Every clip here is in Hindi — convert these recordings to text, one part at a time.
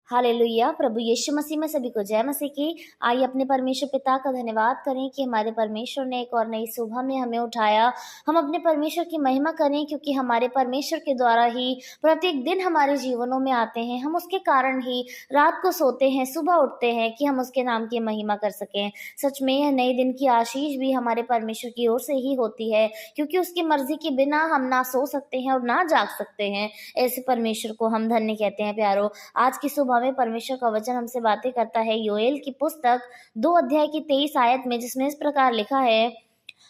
हालेलुया। प्रभु यीशु मसीह में सभी को जय मसीह की। आइए अपने परमेश्वर पिता का धन्यवाद करें कि हमारे परमेश्वर ने एक और नई सुबह में हमें उठाया। हम अपने परमेश्वर की महिमा करें क्योंकि हमारे परमेश्वर के द्वारा ही प्रत्येक दिन हमारे जीवनों में आते हैं। हम उसके कारण ही रात को सोते हैं, सुबह उठते हैं कि हम उसके नाम की महिमा कर सकें। सच में यह नए दिन की आशीष भी हमारे परमेश्वर की ओर से ही होती है, क्योंकि उसकी मर्जी के बिना हम ना सो सकते हैं और ना जाग सकते हैं। ऐसे परमेश्वर को हम धन्य कहते हैं। प्यारो, आज की सुबह में परमेश्वर का वचन हमसे बातें करता है योएल की पुस्तक 2 अध्याय की 23 आयत में, जिसमें इस प्रकार लिखा है,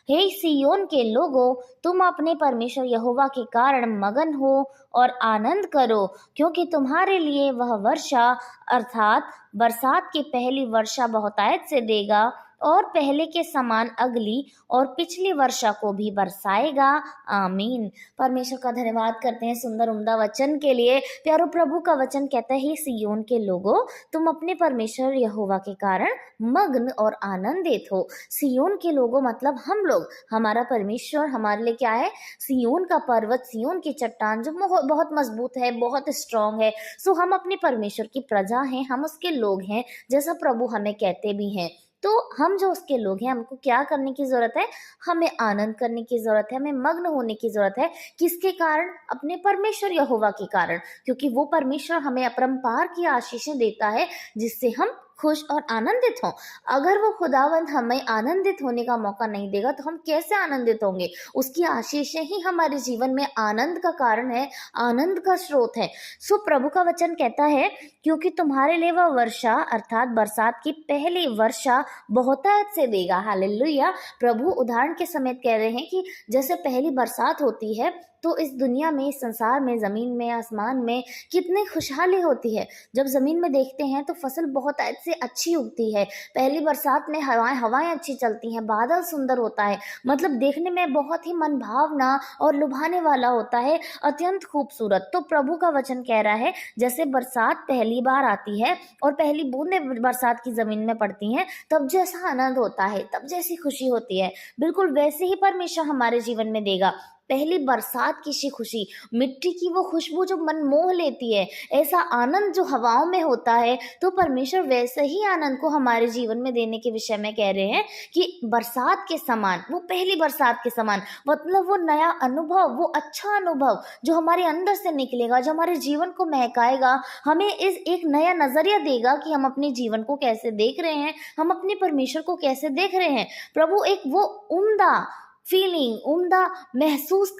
हे सियोन के लोगों, तुम अपने परमेश्वर यहोवा के कारण मगन हो और आनंद करो, क्योंकि तुम्हारे लिए वह वर्षा अर्थात बरसात की पहली वर्षा बहुतायत से देगा और पहले के समान अगली और पिछली वर्षा को भी बरसाएगा। आमीन। परमेश्वर का धन्यवाद करते हैं सुंदर उम्दा वचन के लिए। प्यारो, प्रभु का वचन कहता है, सियोन के लोगों, तुम अपने परमेश्वर यहोवा के कारण मग्न और आनंदित हो। सियोन के लोगों मतलब हम लोग। हमारा परमेश्वर हमारे लिए क्या है? सियोन का पर्वत, सियोन की चट्टान जो बहुत मजबूत है, बहुत स्ट्रांग है। सो हम अपने परमेश्वर की प्रजा हैं, हम उसके लोग हैं, जैसा प्रभु हमें कहते भी हैं। तो हम जो उसके लोग हैं, हमको क्या करने की जरूरत है? हमें आनंद करने की जरूरत है, हमें मग्न होने की जरूरत है। किसके कारण? अपने परमेश्वर यहोवा के कारण, क्योंकि वो परमेश्वर हमें अपरंपार की आशीषें देता है जिससे हम खुश और आनंदित हों। अगर वो खुदावंद हमें आनंदित होने का मौका नहीं देगा तो हम कैसे आनंदित होंगे? उसकी आशीषें ही हमारे जीवन में आनंद का कारण है, आनंद का स्रोत है। सो प्रभु का वचन कहता है, क्योंकि तुम्हारे लिए वह वर्षा अर्थात बरसात की पहली वर्षा बहुतायत से देगा। हालेलुया। प्रभु उदाहरण के समेत कह रहे हैं कि जैसे पहली बरसात होती है तो इस दुनिया में, इस संसार में, जमीन में, आसमान में कितनी खुशहाली होती है। जब जमीन में देखते हैं तो फसल बहुत से अच्छी उगती है। पहली बरसात में हवाएं अच्छी चलती हैं, बादल सुंदर होता है, मतलब देखने में बहुत ही मन भावना और लुभाने वाला होता है, अत्यंत खूबसूरत। तो प्रभु का वचन कह रहा है, जैसे बरसात पहली बार आती है और पहली बूंदें बरसात की जमीन में पड़ती हैं, तब जैसा आनंद होता है, तब जैसी खुशी होती है, बिल्कुल वैसे ही परमेश्वर हमारे जीवन में देगा। पहली बरसात की सी खुशी, मिट्टी की वो खुशबू जो मन मोह लेती है, ऐसा आनंद जो हवाओं में होता है, तो परमेश्वर वैसे ही आनंद को हमारे जीवन में देने के विषय में कह रहे हैं कि बरसात के समान, वो पहली बरसात के समान, मतलब वो नया अनुभव, वो अच्छा अनुभव जो हमारे अंदर से निकलेगा, जो हमारे जीवन को महकाएगा, हमें इस एक नया नजरिया देगा कि हम अपने जीवन को कैसे देख रहे हैं, हम अपने परमेश्वर को कैसे देख रहे हैं। प्रभु एक वो उम्दा फीलिंग, उम्दा महसूस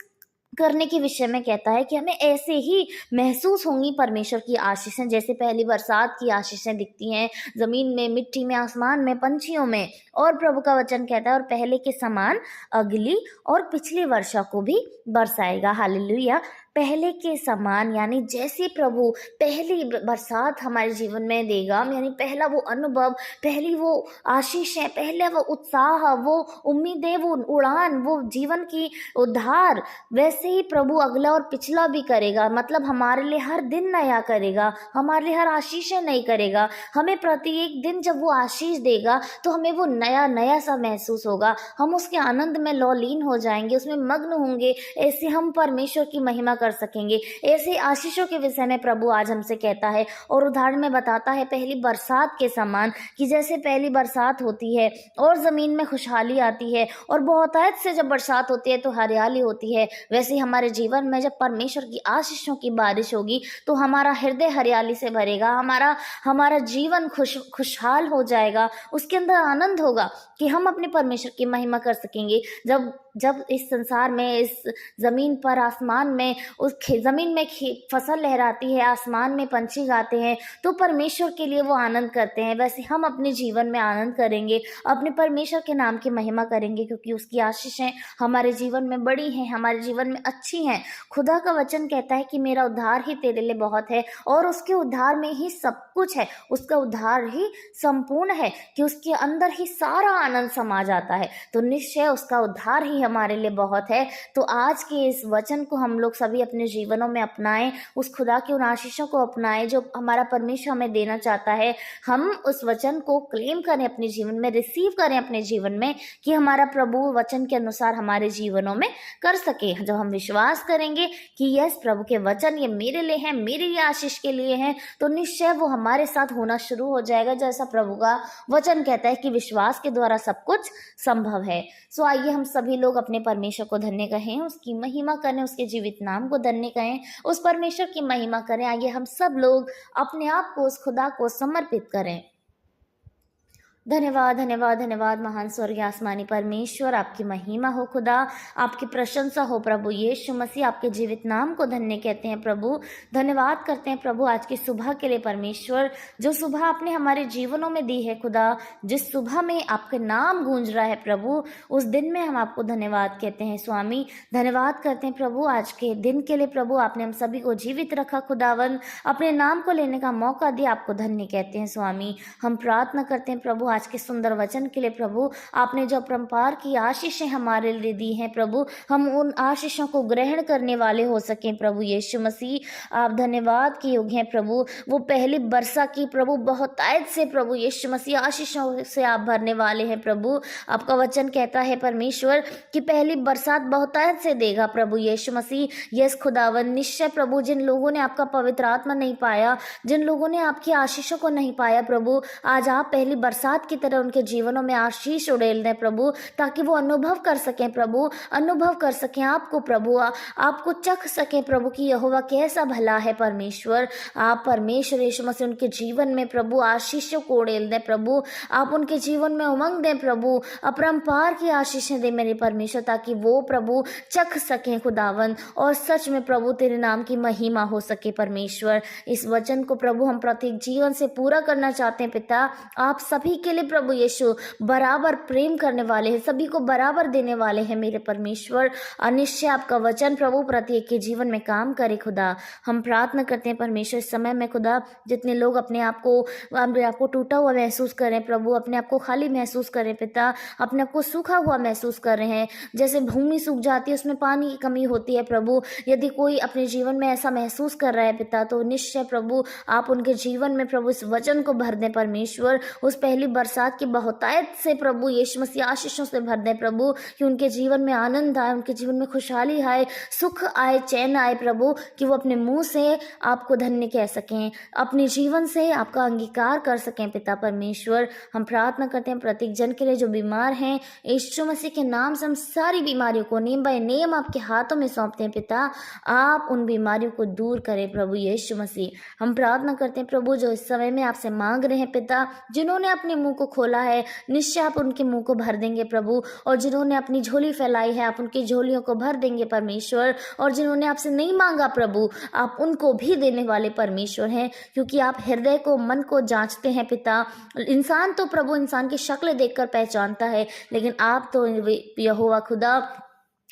करने के विषय में कहता है कि हमें ऐसे ही महसूस होंगी परमेश्वर की आशीषें, जैसे पहली बरसात की आशीषें दिखती हैं जमीन में, मिट्टी में, आसमान में, पंछियों में। और प्रभु का वचन कहता है, और पहले के समान अगली और पिछली वर्षा को भी बरसाएगा। हालेलुया। पहले के समान यानी जैसे प्रभु पहली बरसात हमारे जीवन में देगा, यानी पहला वो अनुभव, पहली वो आशीषें, पहले वो उत्साह, वो उम्मीदें, वो उड़ान, वो जीवन की उद्धार, वैसे ही प्रभु अगला और पिछला भी करेगा। मतलब हमारे लिए हर दिन नया करेगा, हमारे लिए हर आशीषें नई करेगा। हमें प्रत्येक दिन जब वो आशीष देगा तो हमें वो नया नया सा महसूस होगा, हम उसके आनंद में लौलीन हो जाएंगे, उसमें मग्न होंगे। ऐसे हम परमेश्वर की महिमा कर सकेंगे। ऐसे आशीषों के विषय में प्रभु आज हमसे कहता है और उदाहरण में बताता है पहली बरसात के समान, कि जैसे पहली बरसात होती है और जमीन में खुशहाली आती है और बहुतायत से जब बरसात होती है तो हरियाली होती है, वैसे हमारे जीवन में जब परमेश्वर की आशीषों की बारिश होगी तो हमारा हृदय हरियाली से भरेगा, हमारा जीवन खुशहाल हो जाएगा। उसके अंदर आनंद होगा कि हम अपने परमेश्वर की महिमा कर सकेंगे। जब इस संसार में, इस जमीन पर, आसमान में, उस जमीन में फसल लहराती है, आसमान में पंछी गाते हैं, तो परमेश्वर के लिए वो आनंद करते हैं। वैसे हम अपने जीवन में आनंद करेंगे, अपने परमेश्वर के नाम की महिमा करेंगे, क्योंकि उसकी आशीषें हमारे जीवन में बड़ी हैं, हमारे जीवन में अच्छी हैं। खुदा का वचन कहता है कि मेरा उद्धार ही तेरे लिए बहुत है, और उसके उद्धार में ही सब कुछ है, उसका उद्धार ही संपूर्ण है, कि उसके अंदर ही सारा आनंद समा जाता है। तो निश्चय उसका उद्धार ही हमारे लिए बहुत है। तो आज के इस वचन को हम लोग सभी सभी अपने जीवनों में अपनाएं, उस खुदा की उन आशीषों को अपनाएं जो हमारा परमेश्वर हमें देना चाहता है। हम उस वचन को क्लेम करें अपने जीवन में, रिसीव करें अपने जीवन में, कि हमारा प्रभु वचन के अनुसार हमारे जीवनों में कर सके। जब हम विश्वास करेंगे कि यस प्रभु के वचन ये मेरे लिए हैं, मेरे लिए आशीष के लिए हैं, तो निश्चय वो हमारे साथ होना शुरू हो जाएगा। जैसा प्रभु का वचन कहता है कि विश्वास के द्वारा सब कुछ संभव है। सो आइए हम सभी लोग अपने परमेश्वर को धन्य कहें, उसकी महिमा करें, उसके जीवित नाम को धन्य कहें, उस परमेश्वर की महिमा करें। आइए हम सब लोग अपने आप को उस खुदा को समर्पित करें। धन्यवाद धन्यवाद धन्यवाद महान स्वर्गीय आसमानी परमेश्वर, आपकी महिमा हो खुदा, आपकी प्रशंसा हो प्रभु यीशु मसीह, आपके जीवित नाम को धन्य कहते हैं प्रभु। धन्यवाद करते हैं प्रभु आज की सुबह के लिए परमेश्वर, जो सुबह आपने हमारे जीवनों में दी है खुदा, जिस सुबह में आपका नाम गूंज रहा है प्रभु, उस दिन में हम आपको धन्यवाद कहते हैं स्वामी। धन्यवाद करते हैं प्रभु आज के दिन के लिए प्रभु, आपने हम सभी को जीवित रखा खुदावन, अपने नाम को लेने का मौका दिया, आपको धन्य कहते हैं स्वामी। हम प्रार्थना करते हैं प्रभु आज के सुंदर वचन के लिए प्रभु, आपने जो परम्पार की आशीषें हमारे लिए दी हैं प्रभु, हम उन आशीषों को ग्रहण करने वाले हो सकें प्रभु यीशु मसीह। आप धन्यवाद के योग्य हैं प्रभु। वो पहली वर्षा की प्रभु बहुतायत से प्रभु यीशु मसीह आशीषों से आप भरने वाले हैं प्रभु। आपका वचन कहता है परमेश्वर कि पहली बरसात बहुतायत से देगा प्रभु यीशु मसीह। यस खुदावन, निश्चय प्रभु जिन लोगों ने आपका पवित्र आत्मा नहीं पाया, जिन लोगों ने आपकी आशीषों को नहीं पाया प्रभु, आज आप पहली बरसात की तरह उनके जीवनों में आशीष उड़ेल दें प्रभु, ताकि वो अनुभव कर सकें प्रभु, अनुभव कर सकें आपको प्रभु, आपको चख सकें प्रभु कि यहोवा कैसा भला है परमेश्वर। आप परमेश्वर यीशु मसीह उनके जीवन में प्रभु आशीषों को उड़ेल दें प्रभु, आप उनके जीवन में उमंग दें प्रभु, अपरंपार की आशीषें दें मेरे परमेश्वर, ताकि वो प्रभु चख सकें खुदावन, और सच में प्रभु तेरे नाम की महिमा हो सके परमेश्वर। इस वचन को प्रभु हम प्रत्येक जीवन से पूरा करना चाहते हैं पिता। आप सभी के लिए प्रभु यीशु बराबर प्रेम करने वाले हैं, सभी को बराबर देने वाले हैं मेरे परमेश्वर। अनिश्चय आपका वचन प्रभु प्रत्येक के जीवन में काम करे खुदा। हम प्रार्थना करते हैं परमेश्वर इस समय में खुदा, जितने लोग अपने आप को टूटा हुआ महसूस करें प्रभु, अपने आप को खाली महसूस करें पिता, अपने आप को सूखा हुआ महसूस कर रहे हैं, जैसे भूमि सूख जाती है उसमें पानी की कमी होती है प्रभु, यदि कोई अपने जीवन में ऐसा महसूस कर रहा है पिता, तो निश्चय प्रभु आप उनके जीवन में प्रभु इस वचन को भर दें परमेश्वर। उस पहली बरसात की बहुतायत से प्रभु यीशु मसीह आशीषों से भर दें प्रभु, कि उनके जीवन में आनंद आए, उनके जीवन में खुशहाली आए, सुख आए, चैन आए प्रभु, कि वो अपने मुंह से आपको धन्य कह सकें, अपने जीवन से आपका अंगीकार कर सकें पिता परमेश्वर। हम प्रार्थना करते हैं प्रत्येक जन के लिए जो बीमार हैं, यीशु मसीह के नाम से हम सारी बीमारियों को नेम बाय नेम आपके हाथों में सौंपते हैं पिता। आप उन बीमारियों को दूर करें प्रभु यीशु मसीह। हम प्रार्थना करते हैं प्रभु जो इस समय में आपसे मांग रहे हैं पिता, जिन्होंने अपने मुंह को खोला है निश्चय आप उनके मुंह को भर देंगे प्रभु, और जिन्होंने अपनी झोली फैलाई है आप उनकी झोलियों को भर देंगे परमेश्वर, और जिन्होंने आपसे नहीं मांगा प्रभु आप उनको भी देने वाले परमेश्वर हैं, क्योंकि आप हृदय को मन को जांचते हैं पिता। इंसान तो प्रभु इंसान की शक्ल देखकर पहचानता है, लेकिन आप तो यहोवा खुदा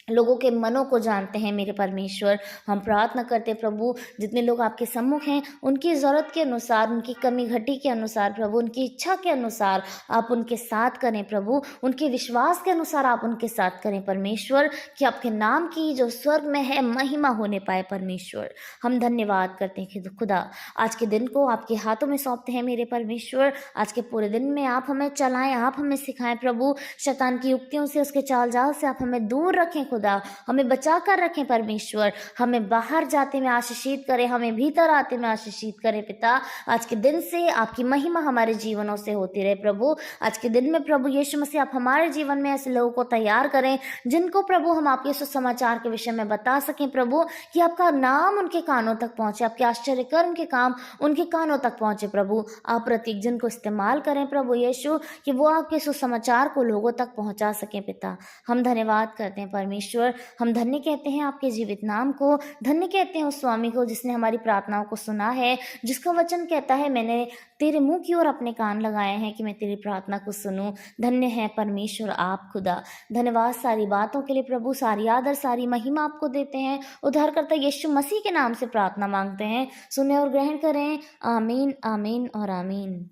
लोगों के मनों को जानते हैं मेरे परमेश्वर। हम प्रार्थना करते प्रभु जितने लोग आपके सम्मुख हैं, उनकी ज़रूरत के अनुसार, उनकी कमी घटी के अनुसार प्रभु, उनकी इच्छा के अनुसार आप उनके साथ करें प्रभु, उनके विश्वास के अनुसार आप उनके साथ करें परमेश्वर, कि आपके नाम की जो स्वर्ग में है महिमा होने पाए परमेश्वर। हम धन्यवाद करते हैं खुदा, आज के दिन को आपके हाथों में सौंपते हैं मेरे परमेश्वर। आज के पूरे दिन में आप हमें चलाएं, आप हमें सिखाएं प्रभु, शैतान की युक्तियों से, उसके चाल जाल से आप हमें दूर रखें खुदा, हमें बचा कर रखें परमेश्वर। हमें बाहर जाते में आशीषित करें, हमें भीतर आते में आशीषित करें पिता। आज के दिन से आपकी महिमा हमारे जीवनों से होती रहे प्रभु। आज के दिन में प्रभु यीशु मसीह आप हमारे जीवन में ऐसे लोगों को तैयार करें जिनको प्रभु हम आपके सुसमाचार के विषय में बता सकें प्रभु, कि आपका नाम उनके कानों तक पहुंचे, आपके आश्चर्य कर्म के काम उनके कानों तक पहुंचे प्रभु। आप प्रत्येक जन को इस्तेमाल करें प्रभु यीशु, कि वो आपके सुसमाचार को लोगों तक पहुंचा सकें पिता। हम धन्यवाद करते हैं परमेश्वर। हम धन्य कहते हैं आपके जीवित नाम को, धन्य कहते हैं उस स्वामी को जिसने हमारी प्रार्थनाओं को सुना है, जिसका वचन कहता है मैंने तेरे मुंह की ओर अपने कान लगाए हैं कि मैं तेरी प्रार्थना को सुनूं। धन्य है परमेश्वर आप खुदा। धन्यवाद सारी बातों के लिए प्रभु, सारी आदर सारी महिमा आपको देते हैं। उद्धारकर्ता यीशु मसीह के नाम से प्रार्थना मांगते हैं, सुने और ग्रहण करें। आमीन आमीन और आमीन।